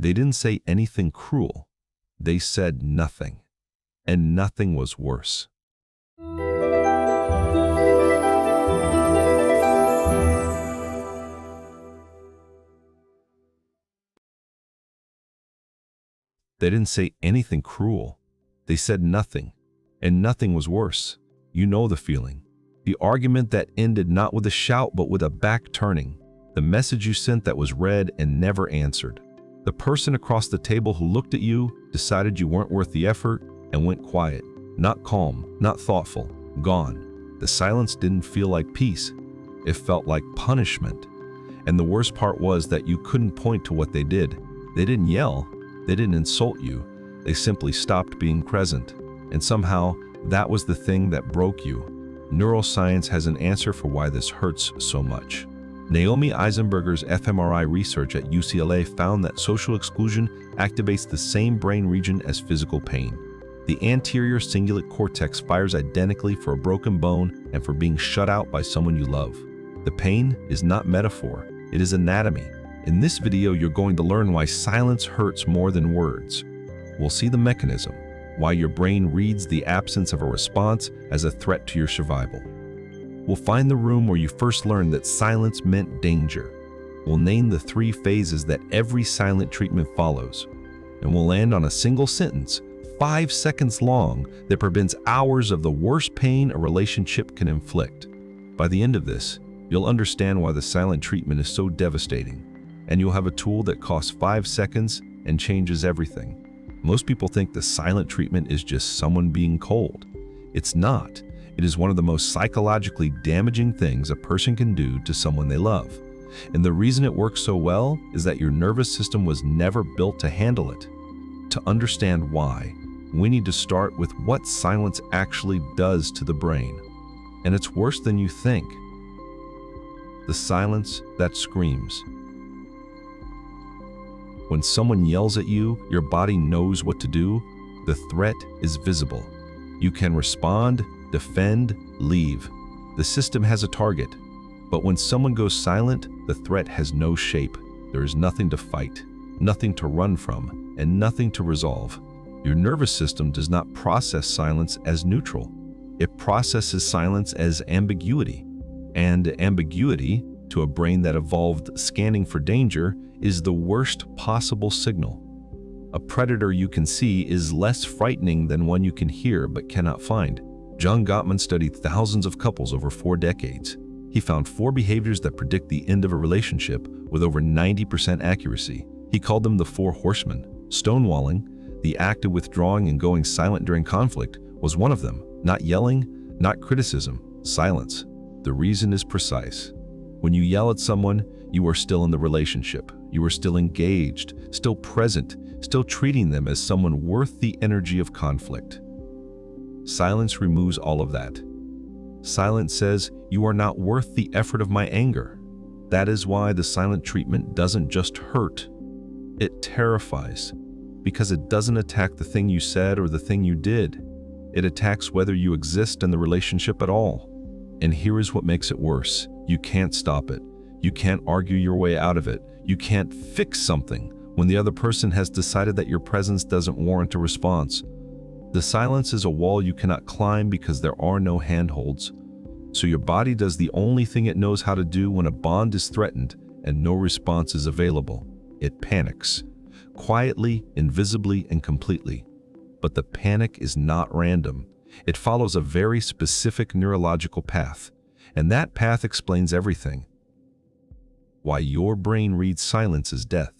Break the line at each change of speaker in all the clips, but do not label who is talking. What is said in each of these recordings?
They didn't say anything cruel. They said nothing. And nothing was worse. They didn't say anything cruel. They said nothing. And nothing was worse. You know the feeling. The argument that ended not with a shout but with a back turning. The message you sent that was read and never answered. The person across the table who looked at you, decided you weren't worth the effort, and went quiet. Not calm, not thoughtful, gone. The silence didn't feel like peace. It felt like punishment. And the worst part was that you couldn't point to what they did. They didn't yell. They didn't insult you. They simply stopped being present. And somehow, that was the thing that broke you. Neuroscience has an answer for why this hurts so much. Naomi Eisenberger's fMRI research at UCLA found that social exclusion activates the same brain region as physical pain. The anterior cingulate cortex fires identically for a broken bone and for being shut out by someone you love. The pain is not metaphor, it is anatomy. In this video, you're going to learn why silence hurts more than words. We'll see the mechanism, why your brain reads the absence of a response as a threat to your survival. We'll find the room where you first learned that silence meant danger. We'll name the 3 phases that every silent treatment follows. And we'll land on a single sentence, 5 seconds long, that prevents hours of the worst pain a relationship can inflict. By the end of this, you'll understand why the silent treatment is so devastating. And you'll have a tool that costs 5 seconds and changes everything. Most people think the silent treatment is just someone being cold. It's not. It is one of the most psychologically damaging things a person can do to someone they love. And the reason it works so well is that your nervous system was never built to handle it. To understand why, we need to start with what silence actually does to the brain. And it's worse than you think. The silence that screams. When someone yells at you, your body knows what to do. The threat is visible. You can respond, defend, leave. The system has a target. But when someone goes silent, the threat has no shape. There is nothing to fight, nothing to run from, and nothing to resolve. Your nervous system does not process silence as neutral. It processes silence as ambiguity. And ambiguity, to a brain that evolved scanning for danger, is the worst possible signal. A predator you can see is less frightening than one you can hear but cannot find. John Gottman studied thousands of couples over 4 decades. He found 4 behaviors that predict the end of a relationship with over 90% accuracy. He called them the 4 horsemen. Stonewalling, the act of withdrawing and going silent during conflict, was one of them. Not yelling, not criticism, silence. The reason is precise. When you yell at someone, you are still in the relationship. You are still engaged, still present, still treating them as someone worth the energy of conflict. Silence removes all of that. Silence says, you are not worth the effort of my anger. That is why the silent treatment doesn't just hurt. It terrifies, because it doesn't attack the thing you said or the thing you did. It attacks whether you exist in the relationship at all. And here is what makes it worse. You can't stop it. You can't argue your way out of it. You can't fix something when the other person has decided that your presence doesn't warrant a response. The silence is a wall you cannot climb because there are no handholds. So your body does the only thing it knows how to do when a bond is threatened and no response is available. It panics. Quietly, invisibly, and completely. But the panic is not random. It follows a very specific neurological path. And that path explains everything. Why your brain reads silence as death.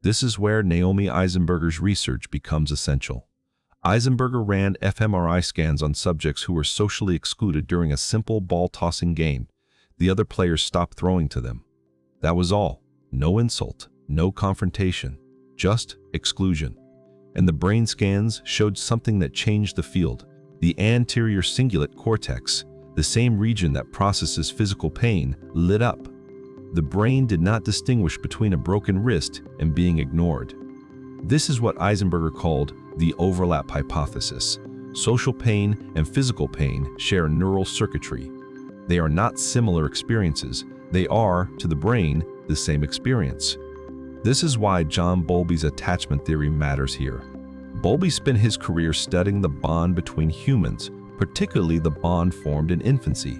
This is where Naomi Eisenberger's research becomes essential. Eisenberger ran fMRI scans on subjects who were socially excluded during a simple ball-tossing game. The other players stopped throwing to them. That was all. No insult, no confrontation, just exclusion. And the brain scans showed something that changed the field. The anterior cingulate cortex, the same region that processes physical pain, lit up. The brain did not distinguish between a broken wrist and being ignored. This is what Eisenberger called the overlap hypothesis. Social pain and physical pain share neural circuitry. They are not similar experiences. They are, to the brain, the same experience. This is why John Bowlby's attachment theory matters here. Bowlby spent his career studying the bond between humans, particularly the bond formed in infancy.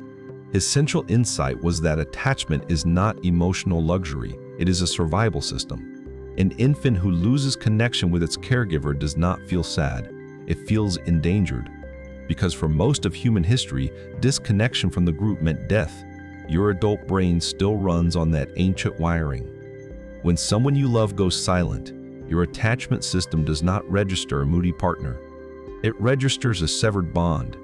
His central insight was that attachment is not emotional luxury, it is a survival system. An infant who loses connection with its caregiver does not feel sad, it feels endangered. Because for most of human history, disconnection from the group meant death. Your adult brain still runs on that ancient wiring. When someone you love goes silent, your attachment system does not register a moody partner. It registers a severed bond.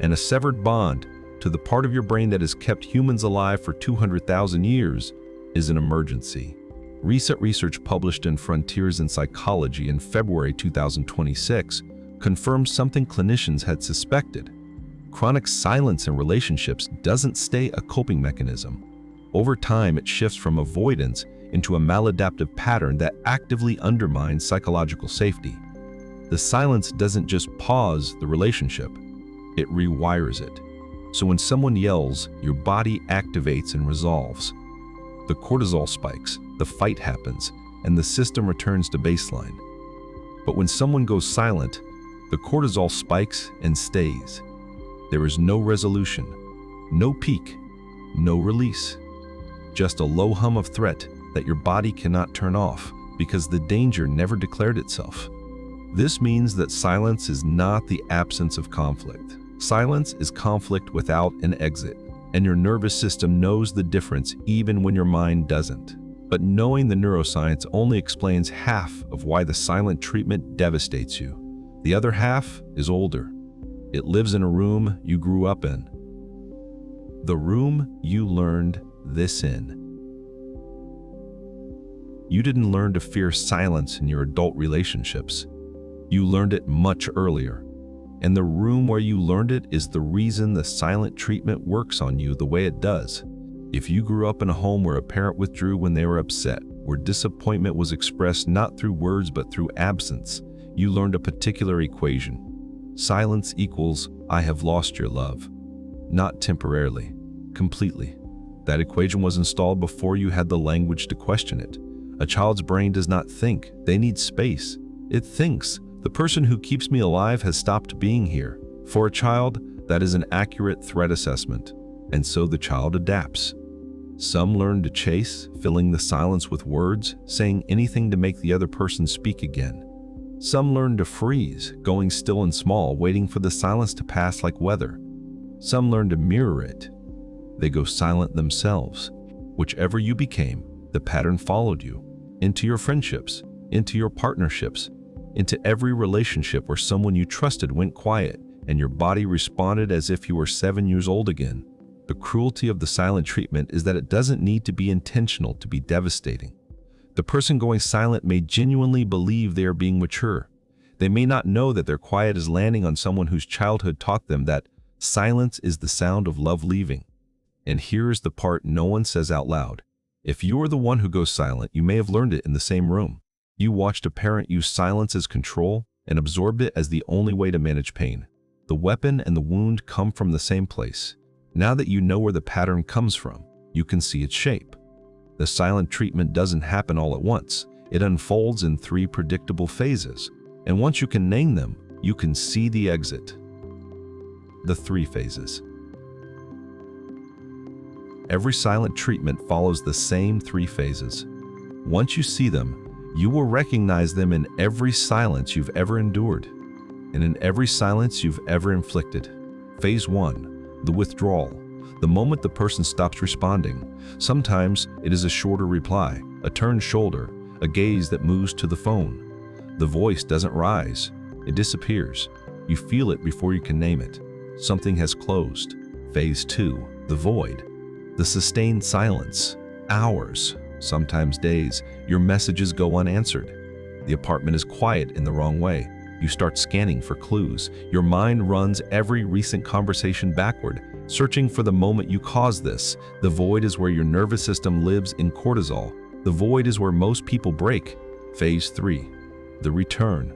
And a severed bond, to the part of your brain that has kept humans alive for 200,000 years, is an emergency. Recent research published in Frontiers in Psychology in February 2026 confirms something clinicians had suspected. Chronic silence in relationships doesn't stay a coping mechanism. Over time, it shifts from avoidance into a maladaptive pattern that actively undermines psychological safety. The silence doesn't just pause the relationship, it rewires it. So when someone yells, your body activates and resolves. The cortisol spikes, the fight happens, and the system returns to baseline. But when someone goes silent, the cortisol spikes and stays. There is no resolution, no peak, no release. Just a low hum of threat that your body cannot turn off because the danger never declared itself. This means that silence is not the absence of conflict. Silence is conflict without an exit, and your nervous system knows the difference even when your mind doesn't. But knowing the neuroscience only explains half of why the silent treatment devastates you. The other half is older. It lives in a room you grew up in. The room you learned this in. You didn't learn to fear silence in your adult relationships. You learned it much earlier. And the room where you learned it is the reason the silent treatment works on you the way it does. If you grew up in a home where a parent withdrew when they were upset, where disappointment was expressed not through words but through absence, you learned a particular equation. Silence equals, I have lost your love. Not temporarily, completely. That equation was installed before you had the language to question it. A child's brain does not think, they need space. It thinks, the person who keeps me alive has stopped being here. For a child, that is an accurate threat assessment, and so the child adapts. Some learn to chase, filling the silence with words, saying anything to make the other person speak again. Some learn to freeze, going still and small, waiting for the silence to pass like weather. Some learn to mirror it. They go silent themselves. Whichever you became, the pattern followed you, into your friendships, into your partnerships, into every relationship where someone you trusted went quiet and your body responded as if you were 7 years old again. The cruelty of the silent treatment is that it doesn't need to be intentional to be devastating. The person going silent may genuinely believe they are being mature. They may not know that their quiet is landing on someone whose childhood taught them that silence is the sound of love leaving. And here is the part no one says out loud. If you are the one who goes silent, you may have learned it in the same room. You watched a parent use silence as control and absorbed it as the only way to manage pain. The weapon and the wound come from the same place. Now that you know where the pattern comes from, you can see its shape. The silent treatment doesn't happen all at once. It unfolds in 3 predictable phases. And once you can name them, you can see the exit. The 3 phases. Every silent treatment follows the same 3 phases. Once you see them, you will recognize them in every silence you've ever endured, and in every silence you've ever inflicted. Phase 1, the withdrawal. The moment the person stops responding. Sometimes it is a shorter reply, a turned shoulder, a gaze that moves to the phone. The voice doesn't rise, it disappears. You feel it before you can name it. Something has closed. Phase 2, the void. The sustained silence, hours, sometimes days, your messages go unanswered. The apartment is quiet in the wrong way. You start scanning for clues. Your mind runs every recent conversation backward, searching for the moment you caused this. The void is where your nervous system lives in cortisol. The void is where most people break. Phase 3, the return.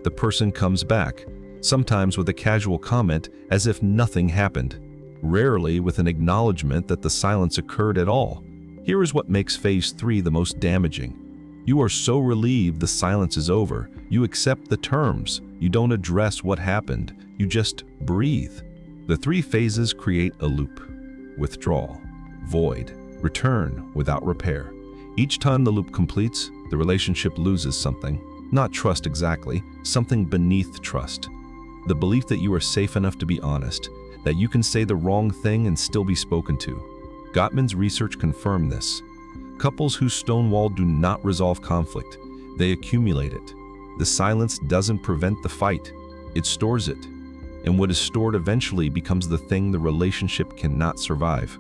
The person comes back, sometimes with a casual comment as if nothing happened. Rarely with an acknowledgement that the silence occurred at all. Here is what makes phase 3 the most damaging. You are so relieved the silence is over. You accept the terms. You don't address what happened. You just breathe. The three phases create a loop: withdrawal, void, return without repair. Each time the loop completes, the relationship loses something. Not trust exactly, something beneath trust. The belief that you are safe enough to be honest, that you can say the wrong thing and still be spoken to. Gottman's research confirmed this. Couples who stonewall do not resolve conflict. They accumulate it. The silence doesn't prevent the fight. It stores it. And what is stored eventually becomes the thing the relationship cannot survive.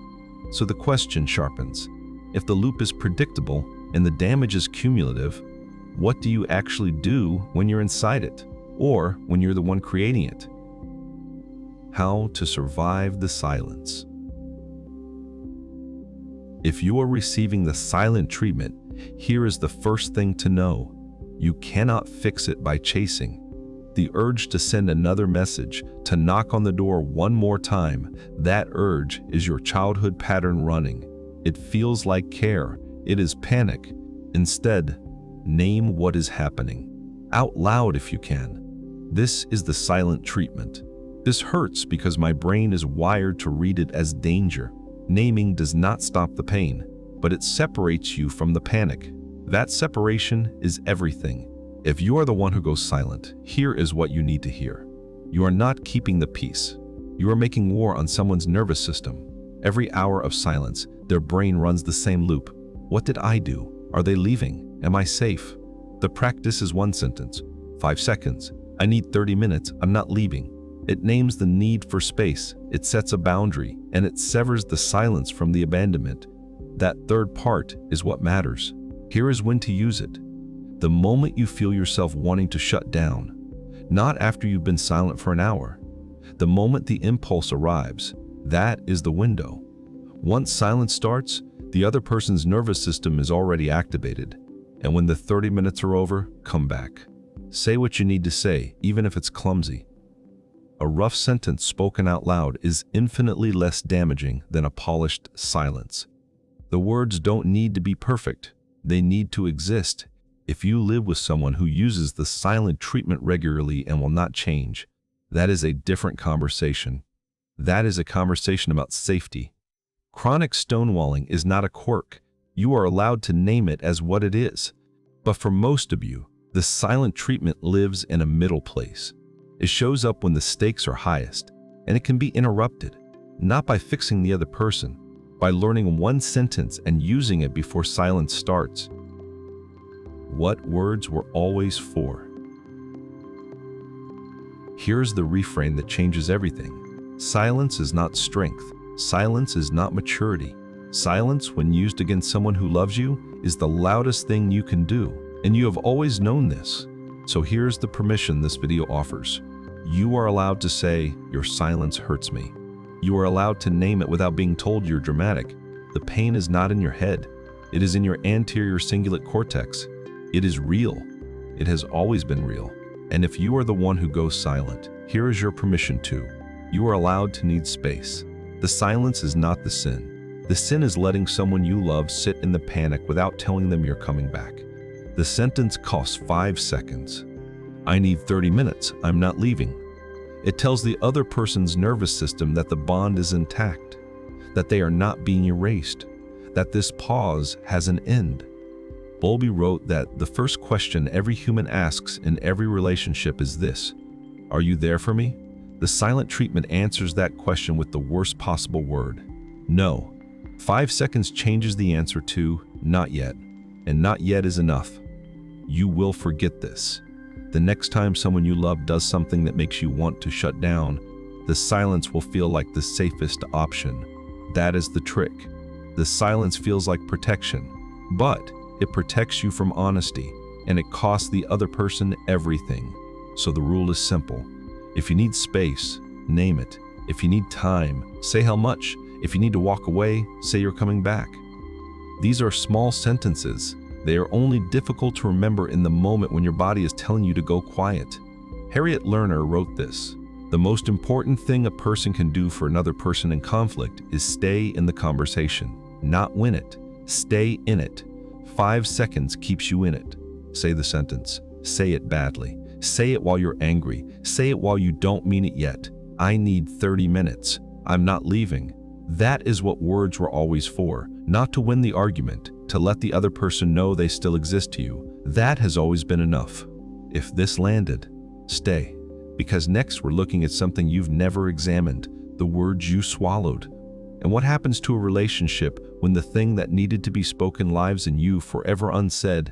So the question sharpens. If the loop is predictable and the damage is cumulative, what do you actually do when you're inside it? Or when you're the one creating it? How to survive the silence. If you are receiving the silent treatment, here is the first thing to know. You cannot fix it by chasing. The urge to send another message, to knock on the door one more time, that urge is your childhood pattern running. It feels like care. It is panic. Instead, name what is happening. Out loud if you can. This is the silent treatment. This hurts because my brain is wired to read it as danger. Naming does not stop the pain, but it separates you from the panic. That separation is everything. If you are the one who goes silent, here is what you need to hear. You are not keeping the peace. You are making war on someone's nervous system. Every hour of silence, their brain runs the same loop. What did I do? Are they leaving? Am I safe? The practice is one sentence. 5 seconds. I need 30 minutes. I'm not leaving. It names the need for space. It sets a boundary, and it severs the silence from the abandonment. That third part is what matters. Here is when to use it. The moment you feel yourself wanting to shut down, not after you've been silent for an hour. The moment the impulse arrives, that is the window. Once silence starts, the other person's nervous system is already activated. And when the 30 minutes are over, come back. Say what you need to say, even if it's clumsy. A rough sentence spoken out loud is infinitely less damaging than a polished silence. The words don't need to be perfect. They need to exist. If you live with someone who uses the silent treatment regularly and will not change, that is a different conversation. That is a conversation about safety. Chronic stonewalling is not a quirk. You are allowed to name it as what it is. But for most of you, the silent treatment lives in a middle place. It shows up when the stakes are highest, and it can be interrupted, not by fixing the other person, by learning one sentence and using it before silence starts. What words were always for? Here's the refrain that changes everything. Silence is not strength. Silence is not maturity. Silence, when used against someone who loves you, is the loudest thing you can do, and you have always known this. So here's the permission this video offers. You are allowed to say, "Your silence hurts me." You are allowed to name it without being told you're dramatic. The pain is not in your head. It is in your anterior cingulate cortex. It is real. It has always been real. And if you are the one who goes silent, here is your permission too. You are allowed to need space. The silence is not the sin. The sin is letting someone you love sit in the panic without telling them you're coming back. The sentence costs 5 seconds. I need 30 minutes. I'm not leaving. It tells the other person's nervous system that the bond is intact, that they are not being erased, that this pause has an end. Bowlby wrote that the first question every human asks in every relationship is this: are you there for me? The silent treatment answers that question with the worst possible word: no. 5 seconds changes the answer to not yet, and not yet is enough. You will forget this. The next time someone you love does something that makes you want to shut down, the silence will feel like the safest option. That is the trick. The silence feels like protection, but it protects you from honesty, and it costs the other person everything. So the rule is simple. If you need space, name it. If you need time, say how much. If you need to walk away, say you're coming back. These are small sentences. They are only difficult to remember in the moment when your body is telling you to go quiet. Harriet Lerner wrote this: the most important thing a person can do for another person in conflict is stay in the conversation, not win it. Stay in it. 5 seconds keeps you in it. Say the sentence. Say it badly. Say it while you're angry. Say it while you don't mean it yet. I need 30 minutes. I'm not leaving. That is what words were always for, not to win the argument, to let the other person know they still exist to you. That has always been enough. If this landed, stay. Because next we're looking at something you've never examined, the words you swallowed. And what happens to a relationship when the thing that needed to be spoken lives in you forever unsaid?